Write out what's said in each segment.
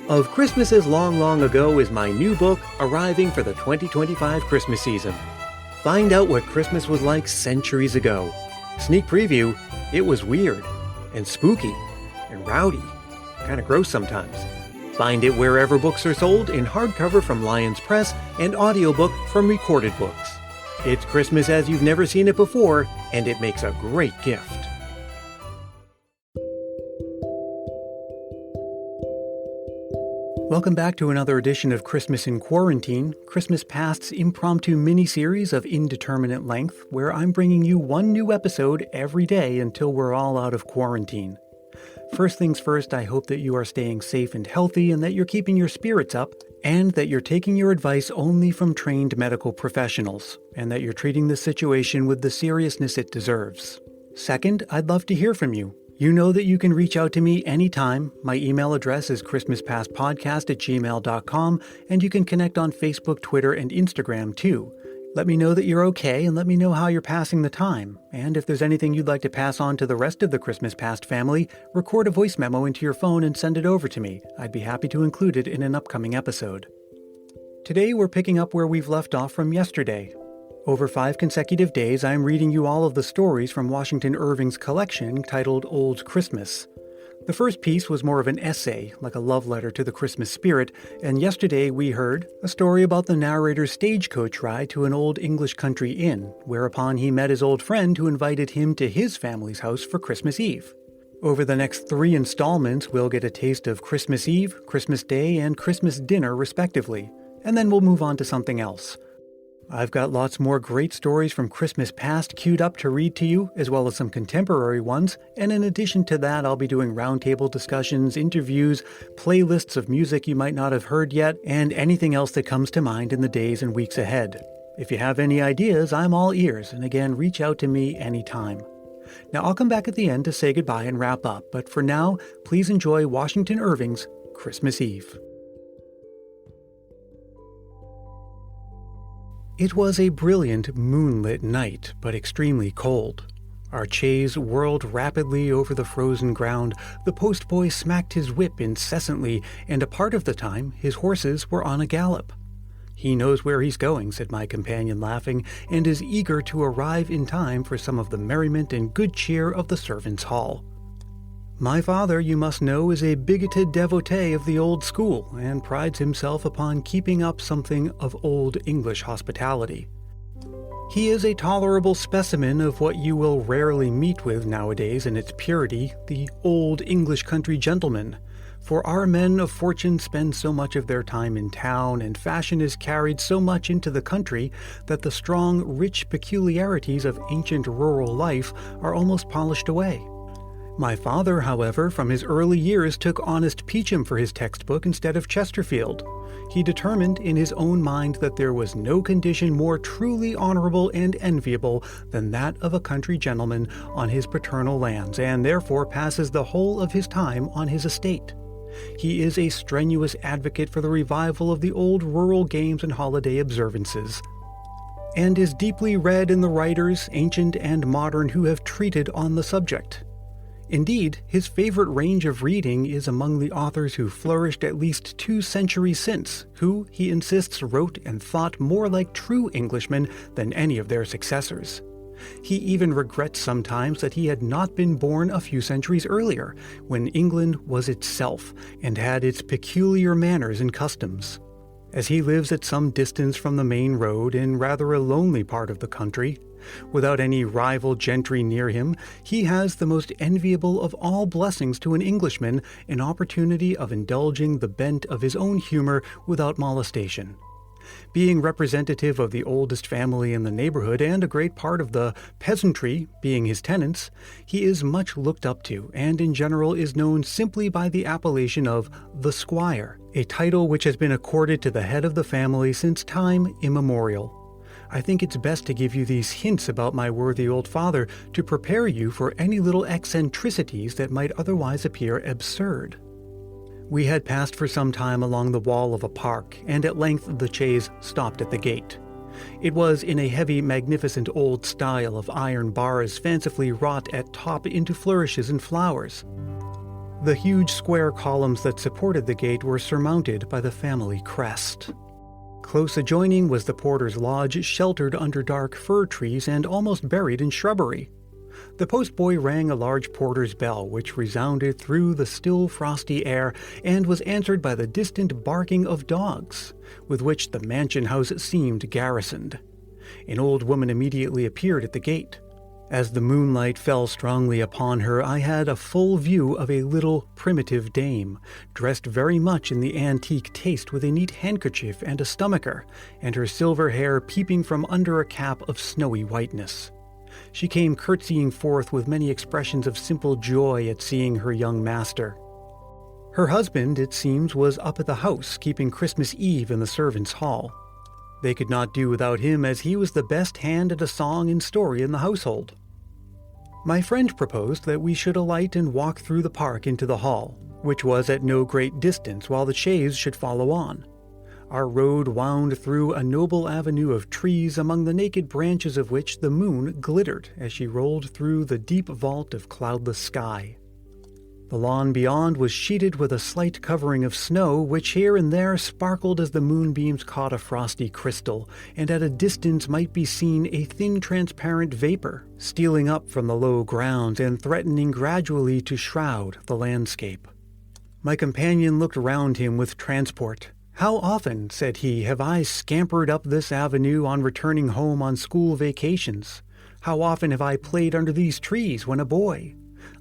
Of Christmases Long, Long Ago is my new book arriving for the 2025 Christmas season. Find out what Christmas was like centuries ago. Sneak preview, it was weird and spooky and rowdy, kind of gross sometimes. Find it wherever books are sold in hardcover from Lions Press and audiobook from Recorded Books. It's Christmas as you've never seen it before, and it makes a great gift. Welcome back to another edition of Christmas in Quarantine, Christmas Past's impromptu mini-series of indeterminate length, where I'm bringing you one new episode every day until we're all out of quarantine. First things first, I hope that you are staying safe and healthy and that you're keeping your spirits up, and that you're taking your advice only from trained medical professionals, and that you're treating this situation with the seriousness it deserves. Second, I'd love to hear from you. You know that you can reach out to me anytime. My email address is christmaspastpodcast@gmail.com, and you can connect on Facebook, Twitter, and Instagram too. Let me know that you're okay, and let me know how you're passing the time. And if there's anything you'd like to pass on to the rest of the Christmas Past family, record a voice memo into your phone and send it over to me. I'd be happy to include it in an upcoming episode. Today we're picking up where we've left off from yesterday. Over 5 consecutive days, I'm reading you all of the stories from Washington Irving's collection titled Old Christmas. The first piece was more of an essay, like a love letter to the Christmas spirit, and yesterday we heard a story about the narrator's stagecoach ride to an old English country inn, whereupon he met his old friend who invited him to his family's house for Christmas Eve. Over the next 3 installments, we'll get a taste of Christmas Eve, Christmas Day, and Christmas dinner, respectively, and then we'll move on to something else. I've got lots more great stories from Christmas Past queued up to read to you, as well as some contemporary ones, and in addition to that, I'll be doing roundtable discussions, interviews, playlists of music you might not have heard yet, and anything else that comes to mind in the days and weeks ahead. If you have any ideas, I'm all ears, and again, reach out to me anytime. Now, I'll come back at the end to say goodbye and wrap up, but for now, please enjoy Washington Irving's Christmas Eve. It was a brilliant moonlit night, but extremely cold. Our chaise whirled rapidly over the frozen ground, the postboy smacked his whip incessantly, and a part of the time his horses were on a gallop. "He knows where he's going," said my companion, laughing, "and is eager to arrive in time for some of the merriment and good cheer of the servants' hall." My father, you must know, is a bigoted devotee of the old school and prides himself upon keeping up something of old English hospitality. He is a tolerable specimen of what you will rarely meet with nowadays in its purity, the old English country gentleman. For our men of fortune spend so much of their time in town, and fashion is carried so much into the country that the strong, rich peculiarities of ancient rural life are almost polished away. My father, however, from his early years took honest Peacham for his textbook instead of Chesterfield. He determined in his own mind that there was no condition more truly honorable and enviable than that of a country gentleman on his paternal lands, and therefore passes the whole of his time on his estate. He is a strenuous advocate for the revival of the old rural games and holiday observances, and is deeply read in the writers, ancient and modern, who have treated on the subject. Indeed, his favorite range of reading is among the authors who flourished at least 2 centuries since, who, he insists, wrote and thought more like true Englishmen than any of their successors. He even regrets sometimes that he had not been born a few centuries earlier, when England was itself and had its peculiar manners and customs. As he lives at some distance from the main road in rather a lonely part of the country, without any rival gentry near him, he has the most enviable of all blessings to an Englishman, an opportunity of indulging the bent of his own humor without molestation. Being representative of the oldest family in the neighborhood and a great part of the peasantry being his tenants, he is much looked up to, and in general is known simply by the appellation of the Squire, a title which has been accorded to the head of the family since time immemorial. I think it's best to give you these hints about my worthy old father to prepare you for any little eccentricities that might otherwise appear absurd. We had passed for some time along the wall of a park, and at length the chaise stopped at the gate. It was in a heavy, magnificent old style of iron bars fancifully wrought at top into flourishes and flowers. The huge square columns that supported the gate were surmounted by the family crest. Close adjoining was the porter's lodge, sheltered under dark fir trees and almost buried in shrubbery. The postboy rang a large porter's bell, which resounded through the still frosty air and was answered by the distant barking of dogs, with which the mansion house seemed garrisoned. An old woman immediately appeared at the gate. As the moonlight fell strongly upon her, I had a full view of a little primitive dame, dressed very much in the antique taste with a neat handkerchief and a stomacher, and her silver hair peeping from under a cap of snowy whiteness. She came curtsying forth with many expressions of simple joy at seeing her young master. Her husband, it seems, was up at the house, keeping Christmas Eve in the servants' hall. They could not do without him, as he was the best hand at a song and story in the household. My friend proposed that we should alight and walk through the park into the hall, which was at no great distance, while the chaise should follow on. Our road wound through a noble avenue of trees, among the naked branches of which the moon glittered as she rolled through the deep vault of cloudless sky. The lawn beyond was sheeted with a slight covering of snow, which here and there sparkled as the moonbeams caught a frosty crystal, and at a distance might be seen a thin transparent vapor, stealing up from the low grounds and threatening gradually to shroud the landscape. My companion looked round him with transport. "How often," said he, "have I scampered up this avenue on returning home on school vacations? How often have I played under these trees when a boy?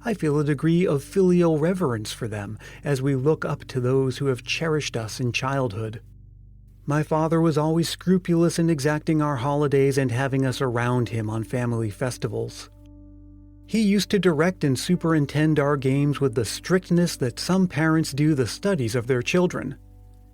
I feel a degree of filial reverence for them as we look up to those who have cherished us in childhood. My father was always scrupulous in exacting our holidays and having us around him on family festivals. He used to direct and superintend our games with the strictness that some parents do the studies of their children.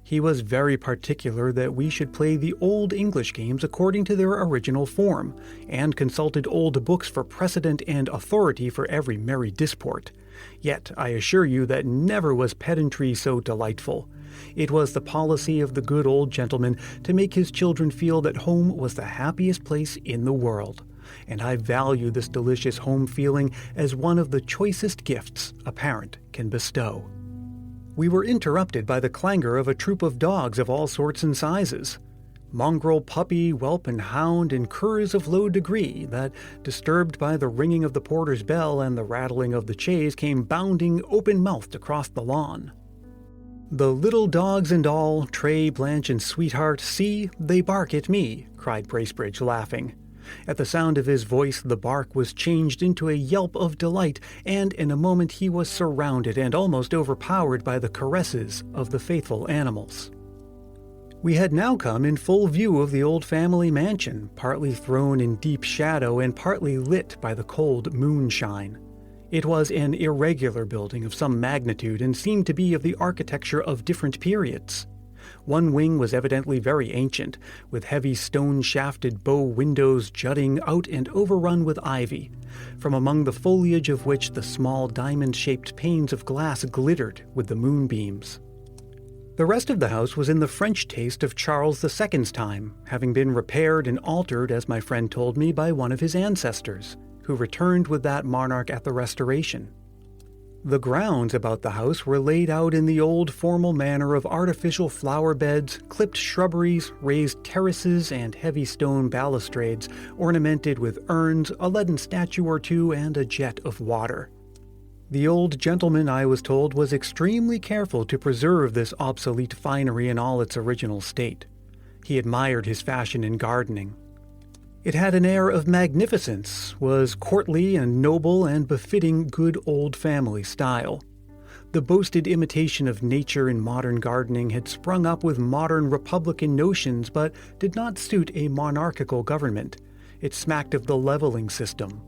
He was very particular that we should play the old English games according to their original form, and consulted old books for precedent and authority for every merry disport. Yet I assure you that never was pedantry so delightful. It was the policy of the good old gentleman to make his children feel that home was the happiest place in the world, and I value this delicious home feeling as one of the choicest gifts a parent can bestow." We were interrupted by the clangor of a troop of dogs of all sorts and sizes. Mongrel, puppy, whelp, and hound, and curs of low degree, that, disturbed by the ringing of the porter's bell and the rattling of the chaise, came bounding open-mouthed across the lawn. "The little dogs and all, Tray, Blanche, and Sweetheart, see, they bark at me," cried Bracebridge, laughing. At the sound of his voice, the bark was changed into a yelp of delight, and in a moment he was surrounded and almost overpowered by the caresses of the faithful animals. We had now come in full view of the old family mansion, partly thrown in deep shadow and partly lit by the cold moonshine. It was an irregular building of some magnitude and seemed to be of the architecture of different periods. One wing was evidently very ancient, with heavy stone-shafted bow windows jutting out and overrun with ivy, from among the foliage of which the small diamond-shaped panes of glass glittered with the moonbeams. The rest of the house was in the French taste of Charles II's time, having been repaired and altered, as my friend told me, by one of his ancestors, who returned with that monarch at the Restoration. The grounds about the house were laid out in the old formal manner of artificial flower beds, clipped shrubberies, raised terraces, and heavy stone balustrades, ornamented with urns, a leaden statue or two, and a jet of water. The old gentleman, I was told, was extremely careful to preserve this obsolete finery in all its original state. He admired his fashion in gardening. It had an air of magnificence, was courtly and noble and befitting good old family style. The boasted imitation of nature in modern gardening had sprung up with modern republican notions, but did not suit a monarchical government. It smacked of the leveling system.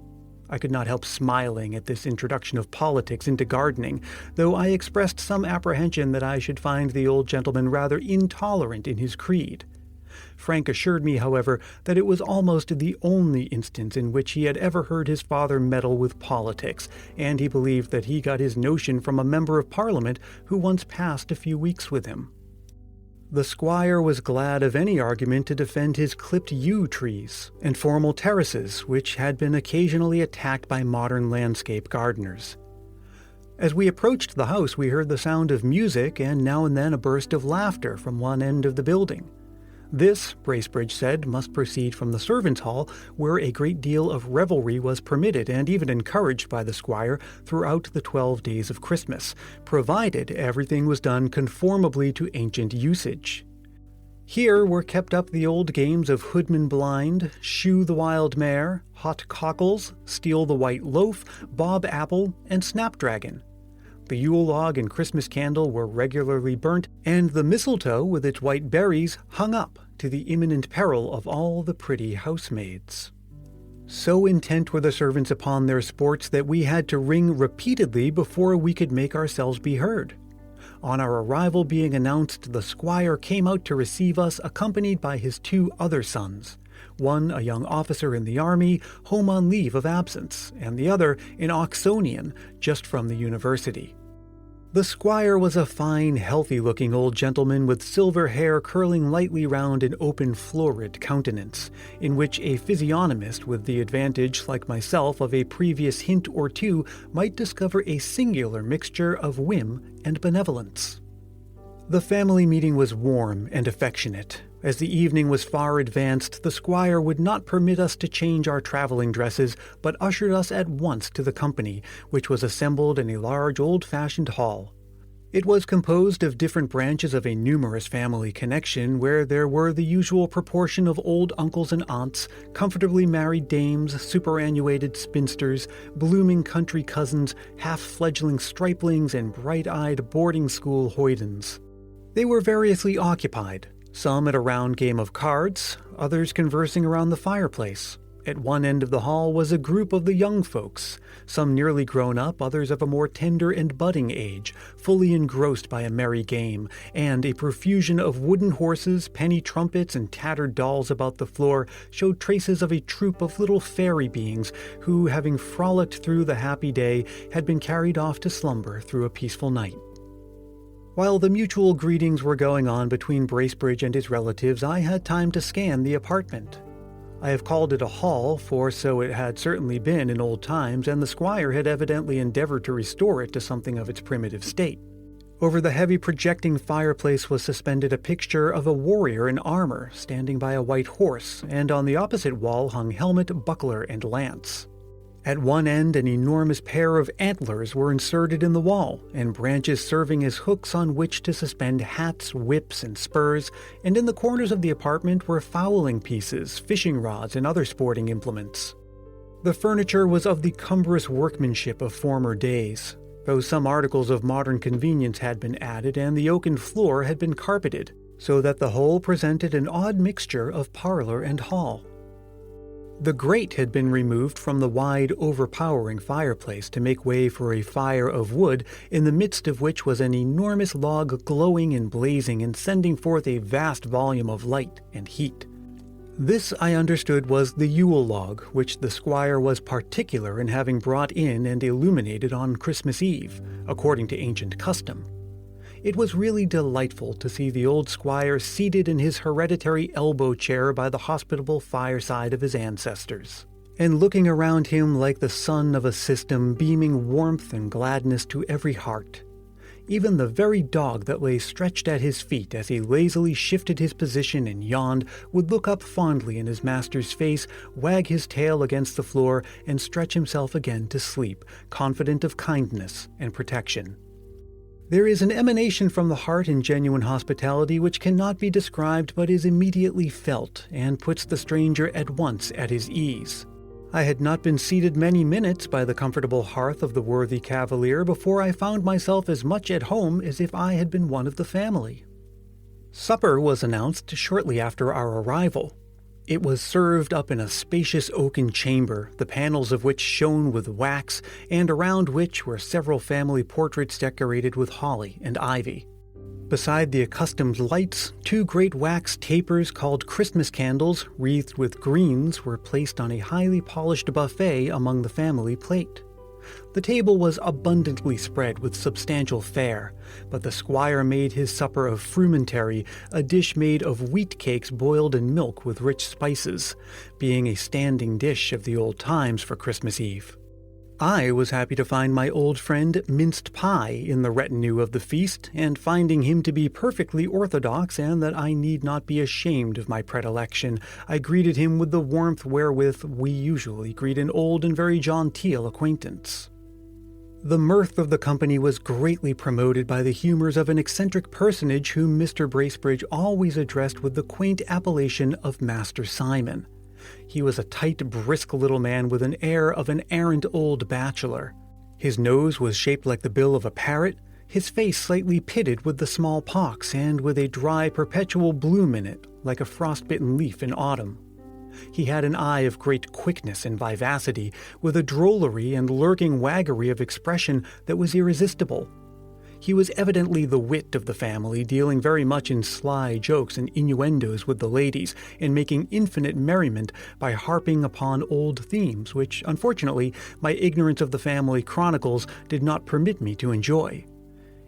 I could not help smiling at this introduction of politics into gardening, though I expressed some apprehension that I should find the old gentleman rather intolerant in his creed. Frank assured me, however, that it was almost the only instance in which he had ever heard his father meddle with politics, and he believed that he got his notion from a member of Parliament who once passed a few weeks with him. The squire was glad of any argument to defend his clipped yew trees and formal terraces, which had been occasionally attacked by modern landscape gardeners. As we approached the house, we heard the sound of music and now and then a burst of laughter from one end of the building. This, Bracebridge said, must proceed from the servants' hall, where a great deal of revelry was permitted and even encouraged by the squire throughout the 12 days of Christmas, provided everything was done conformably to ancient usage. Here were kept up the old games of Hoodman Blind, Shoe the Wild Mare, Hot Cockles, Steal the White Loaf, Bob Apple, and Snapdragon. The Yule log and Christmas candle were regularly burnt, and the mistletoe with its white berries hung up to the imminent peril of all the pretty housemaids. So intent were the servants upon their sports that we had to ring repeatedly before we could make ourselves be heard. On our arrival being announced, the squire came out to receive us, accompanied by his 2 other sons, one a young officer in the army, home on leave of absence, and the other an Oxonian, just from the university. The squire was a fine, healthy-looking old gentleman with silver hair curling lightly round an open, florid countenance, in which a physiognomist with the advantage, like myself, of a previous hint or two might discover a singular mixture of whim and benevolence. The family meeting was warm and affectionate. As the evening was far advanced, the squire would not permit us to change our traveling dresses, but ushered us at once to the company, which was assembled in a large old-fashioned hall. It was composed of different branches of a numerous family connection, where there were the usual proportion of old uncles and aunts, comfortably married dames, superannuated spinsters, blooming country cousins, half-fledgling striplings, and bright-eyed boarding-school hoydens. They were variously occupied, some at a round game of cards, others conversing around the fireplace. At one end of the hall was a group of the young folks, some nearly grown up, others of a more tender and budding age, fully engrossed by a merry game, and a profusion of wooden horses, penny trumpets, and tattered dolls about the floor showed traces of a troop of little fairy beings who, having frolicked through the happy day, had been carried off to slumber through a peaceful night. While the mutual greetings were going on between Bracebridge and his relatives, I had time to scan the apartment. I have called it a hall, for so it had certainly been in old times, and the squire had evidently endeavored to restore it to something of its primitive state. Over the heavy projecting fireplace was suspended a picture of a warrior in armor, standing by a white horse, and on the opposite wall hung helmet, buckler, and lance. At one end, an enormous pair of antlers were inserted in the wall, and branches serving as hooks on which to suspend hats, whips, and spurs, and in the corners of the apartment were fowling pieces, fishing rods, and other sporting implements. The furniture was of the cumbrous workmanship of former days, though some articles of modern convenience had been added, and the oaken floor had been carpeted, so that the whole presented an odd mixture of parlor and hall. The grate had been removed from the wide, overpowering fireplace to make way for a fire of wood, in the midst of which was an enormous log glowing and blazing and sending forth a vast volume of light and heat. This, I understood, was the Yule log, which the squire was particular in having brought in and illuminated on Christmas Eve, according to ancient custom. It was really delightful to see the old squire seated in his hereditary elbow chair by the hospitable fireside of his ancestors, and looking around him like the sun of a system, beaming warmth and gladness to every heart. Even the very dog that lay stretched at his feet as he lazily shifted his position and yawned would look up fondly in his master's face, wag his tail against the floor, and stretch himself again to sleep, confident of kindness and protection. There is an emanation from the heart in genuine hospitality which cannot be described but is immediately felt, and puts the stranger at once at his ease. I had not been seated many minutes by the comfortable hearth of the worthy cavalier before I found myself as much at home as if I had been one of the family. Supper was announced shortly after our arrival. It was served up in a spacious oaken chamber, the panels of which shone with wax, and around which were several family portraits decorated with holly and ivy. Beside the accustomed lights, 2 great wax tapers called Christmas candles, wreathed with greens, were placed on a highly polished buffet among the family plate. The table was abundantly spread with substantial fare, but the squire made his supper of frumentary, a dish made of wheat cakes boiled in milk with rich spices, being a standing dish of the old times for Christmas Eve. I was happy to find my old friend Minced Pie in the retinue of the feast, and finding him to be perfectly orthodox and that I need not be ashamed of my predilection, I greeted him with the warmth wherewith we usually greet an old and very genteel acquaintance. The mirth of the company was greatly promoted by the humors of an eccentric personage whom Mr. Bracebridge always addressed with the quaint appellation of Master Simon. He was a tight, brisk little man with an air of an errant old bachelor. His nose was shaped like the bill of a parrot, his face slightly pitted with the smallpox and with a dry, perpetual bloom in it, like a frostbitten leaf in autumn. He had an eye of great quickness and vivacity, with a drollery and lurking waggery of expression that was irresistible. He was evidently the wit of the family, dealing very much in sly jokes and innuendos with the ladies, and making infinite merriment by harping upon old themes, which, unfortunately, my ignorance of the family chronicles did not permit me to enjoy.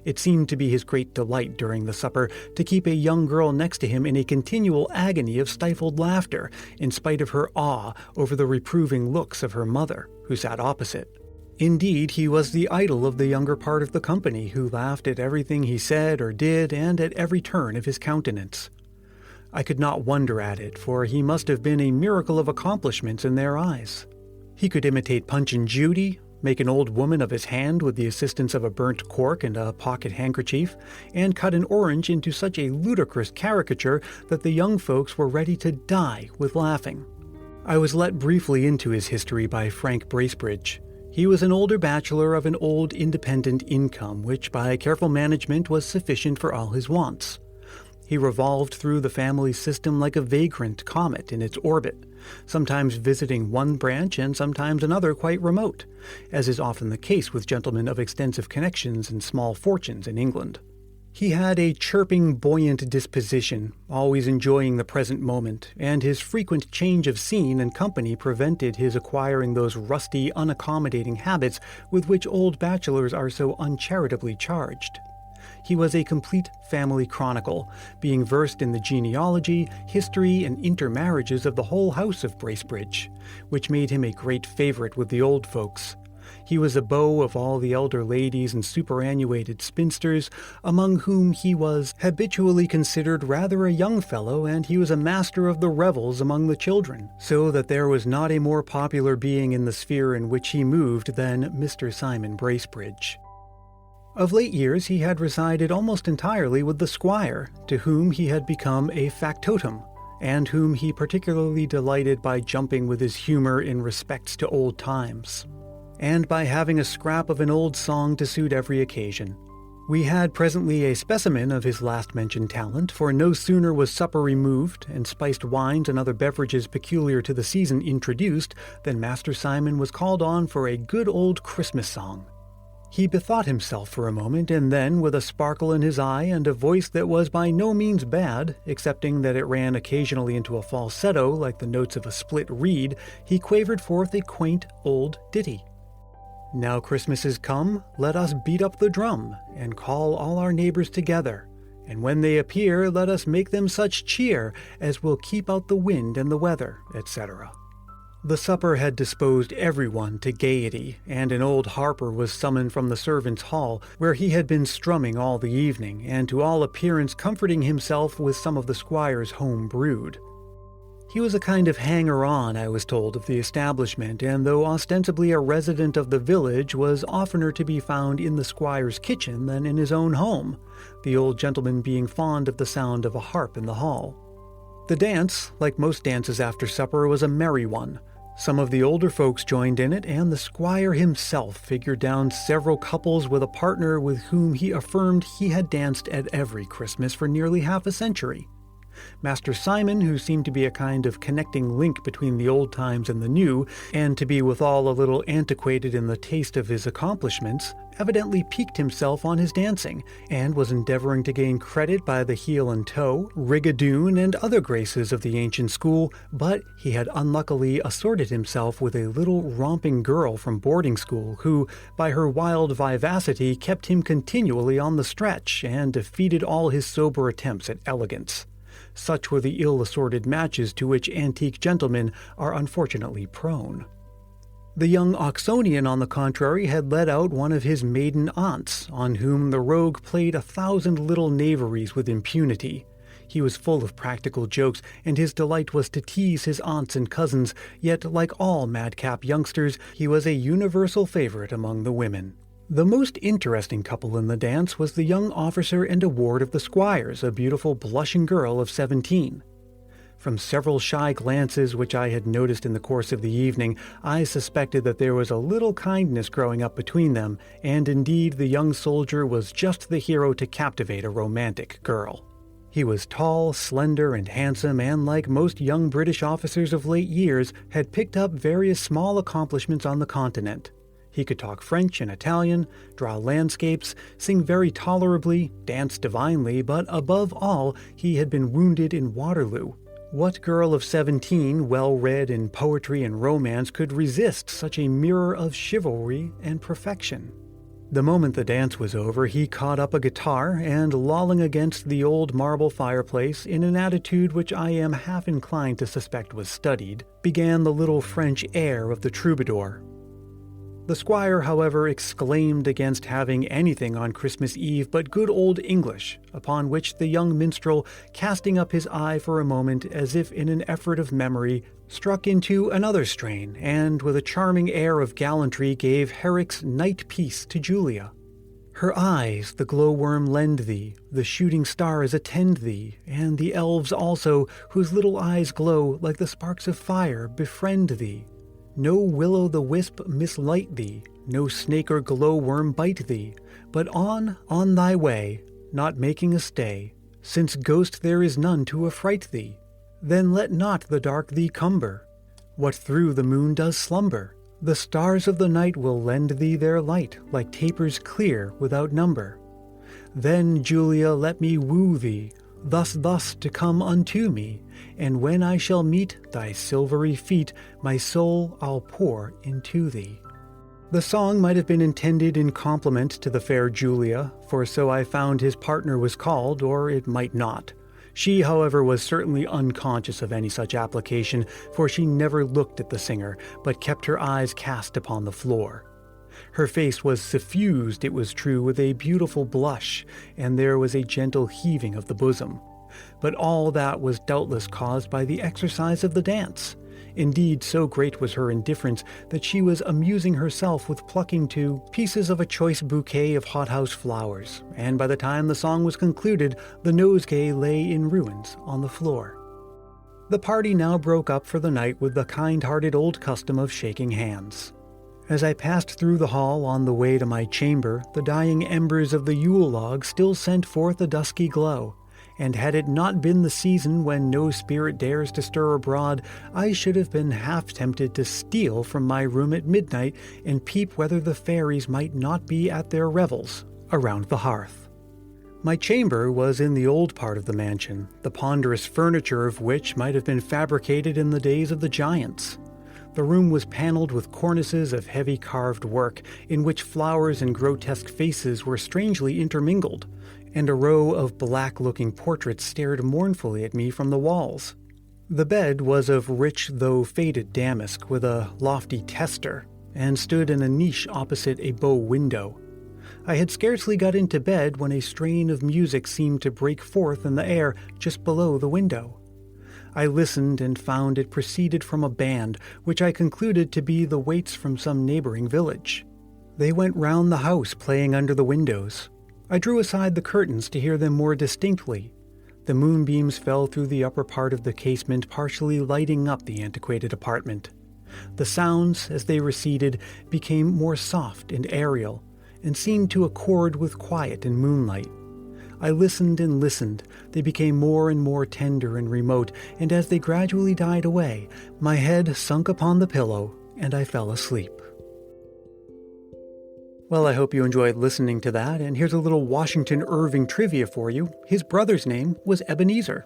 It seemed to be his great delight during the supper to keep a young girl next to him in a continual agony of stifled laughter, in spite of her awe over the reproving looks of her mother, who sat opposite. Indeed, he was the idol of the younger part of the company, who laughed at everything he said or did, and at every turn of his countenance. I could not wonder at it, for he must have been a miracle of accomplishments in their eyes. He could imitate Punch and Judy, make an old woman of his hand with the assistance of a burnt cork and a pocket handkerchief, and cut an orange into such a ludicrous caricature that the young folks were ready to die with laughing. I was let briefly into his history by Frank Bracebridge. He was an older bachelor of an old independent income, which by careful management was sufficient for all his wants. He revolved through the family system like a vagrant comet in its orbit, sometimes visiting one branch and sometimes another quite remote, as is often the case with gentlemen of extensive connections and small fortunes in England. He had a chirping, buoyant disposition, always enjoying the present moment, and his frequent change of scene and company prevented his acquiring those rusty, unaccommodating habits with which old bachelors are so uncharitably charged. He was a complete family chronicle, being versed in the genealogy, history, and intermarriages of the whole house of Bracebridge, which made him a great favorite with the old folks. He was a beau of all the elder ladies and superannuated spinsters, among whom he was habitually considered rather a young fellow, and he was a master of the revels among the children, so that there was not a more popular being in the sphere in which he moved than Mr. Simon Bracebridge. Of late years he had resided almost entirely with the squire, to whom he had become a factotum, and whom he particularly delighted by jumping with his humor in respects to old times, and by having a scrap of an old song to suit every occasion. We had presently a specimen of his last-mentioned talent, for no sooner was supper removed, and spiced wines and other beverages peculiar to the season introduced, than Master Simon was called on for a good old Christmas song. He bethought himself for a moment, and then, with a sparkle in his eye and a voice that was by no means bad, excepting that it ran occasionally into a falsetto like the notes of a split reed, he quavered forth a quaint old ditty. "Now Christmas is come, let us beat up the drum, and call all our neighbors together. And when they appear, let us make them such cheer as will keep out the wind and the weather," etc. The supper had disposed everyone to gaiety, and an old harper was summoned from the servants' hall, where he had been strumming all the evening, and to all appearance comforting himself with some of the squire's home brewed. He was a kind of hanger-on, I was told, of the establishment, and though ostensibly a resident of the village, was oftener to be found in the squire's kitchen than in his own home, the old gentleman being fond of the sound of a harp in the hall. The dance, like most dances after supper, was a merry one. Some of the older folks joined in it, and the squire himself figured down several couples with a partner with whom he affirmed he had danced at every Christmas for nearly half a century. Master Simon, who seemed to be a kind of connecting link between the old times and the new, and to be withal a little antiquated in the taste of his accomplishments, evidently piqued himself on his dancing, and was endeavoring to gain credit by the heel and toe, rigadoon, and other graces of the ancient school, but he had unluckily assorted himself with a little romping girl from boarding school, who, by her wild vivacity, kept him continually on the stretch, and defeated all his sober attempts at elegance. Such were the ill-assorted matches to which antique gentlemen are unfortunately prone. The young Oxonian, on the contrary, had led out one of his maiden aunts, on whom the rogue played 1,000 little knaveries with impunity. He was full of practical jokes, and his delight was to tease his aunts and cousins, yet like all madcap youngsters, he was a universal favorite among the women. The most interesting couple in the dance was the young officer and a ward of the squire's, a beautiful blushing girl of 17. From several shy glances which I had noticed in the course of the evening, I suspected that there was a little kindness growing up between them, and indeed the young soldier was just the hero to captivate a romantic girl. He was tall, slender, and handsome, and like most young British officers of late years, had picked up various small accomplishments on the continent. He could talk French and Italian, draw landscapes, sing very tolerably, dance divinely, but above all, he had been wounded in Waterloo. What girl of 17, well-read in poetry and romance, could resist such a mirror of chivalry and perfection? The moment the dance was over, he caught up a guitar and, lolling against the old marble fireplace in an attitude which I am half inclined to suspect was studied, began the little French air of the troubadour. The squire, however, exclaimed against having anything on Christmas Eve but good old English, upon which the young minstrel, casting up his eye for a moment as if in an effort of memory, struck into another strain, and with a charming air of gallantry gave Herrick's Night Piece to Julia. Her eyes the glowworm lend thee, the shooting stars attend thee, and the elves also, whose little eyes glow like the sparks of fire, befriend thee. No will-o'-the-wisp mislight thee, no snake or glowworm bite thee, but on thy way, not making a stay, since ghost there is none to affright thee. Then let not the dark thee cumber. What through the moon does slumber? The stars of the night will lend thee their light, like tapers clear without number. Then, Julia, let me woo thee, thus to come unto me, and when I shall meet thy silvery feet, my soul I'll pour into thee. The song might have been intended in compliment to the fair Julia, for so I found his partner was called, or it might not. She, however, was certainly unconscious of any such application, for she never looked at the singer, but kept her eyes cast upon the floor. Her face was suffused, it was true, with a beautiful blush, and there was a gentle heaving of the bosom. But all that was doubtless caused by the exercise of the dance. Indeed, so great was her indifference that she was amusing herself with plucking two pieces of a choice bouquet of hothouse flowers, and by the time the song was concluded, the nosegay lay in ruins on the floor. The party now broke up for the night with the kind-hearted old custom of shaking hands. As I passed through the hall on the way to my chamber, the dying embers of the Yule log still sent forth a dusky glow, and had it not been the season when no spirit dares to stir abroad, I should have been half tempted to steal from my room at midnight and peep whether the fairies might not be at their revels around the hearth. My chamber was in the old part of the mansion, the ponderous furniture of which might have been fabricated in the days of the giants. The room was paneled with cornices of heavy carved work, in which flowers and grotesque faces were strangely intermingled, and a row of black-looking portraits stared mournfully at me from the walls. The bed was of rich though faded damask, with a lofty tester, and stood in a niche opposite a bow window. I had scarcely got into bed when a strain of music seemed to break forth in the air just below the window. I listened and found it proceeded from a band, which I concluded to be the waits from some neighboring village. They went round the house playing under the windows. I drew aside the curtains to hear them more distinctly. The moonbeams fell through the upper part of the casement, partially lighting up the antiquated apartment. The sounds, as they receded, became more soft and aerial, and seemed to accord with quiet and moonlight. I listened and listened. They became more and more tender and remote, and as they gradually died away, my head sunk upon the pillow, and I fell asleep. Well, I hope you enjoyed listening to that, and here's a little Washington Irving trivia for you. His brother's name was Ebenezer.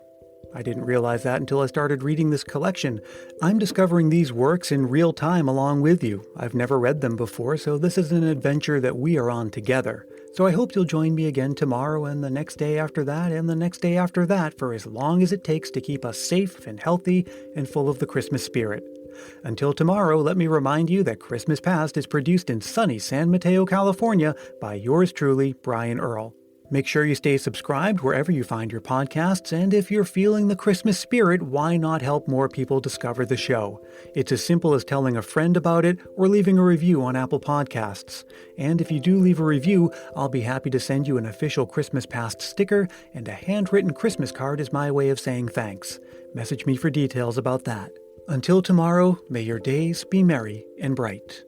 I didn't realize that until I started reading this collection. I'm discovering these works in real time along with you. I've never read them before, so this is an adventure that we are on together. So I hope you'll join me again tomorrow and the next day after that and the next day after that for as long as it takes to keep us safe and healthy and full of the Christmas spirit. Until tomorrow, let me remind you that Christmas Past is produced in sunny San Mateo, California by yours truly, Brian Earl. Make sure you stay subscribed wherever you find your podcasts, and if you're feeling the Christmas spirit, why not help more people discover the show? It's as simple as telling a friend about it or leaving a review on Apple Podcasts. And if you do leave a review, I'll be happy to send you an official Christmas Past sticker, and a handwritten Christmas card is my way of saying thanks. Message me for details about that. Until tomorrow, may your days be merry and bright.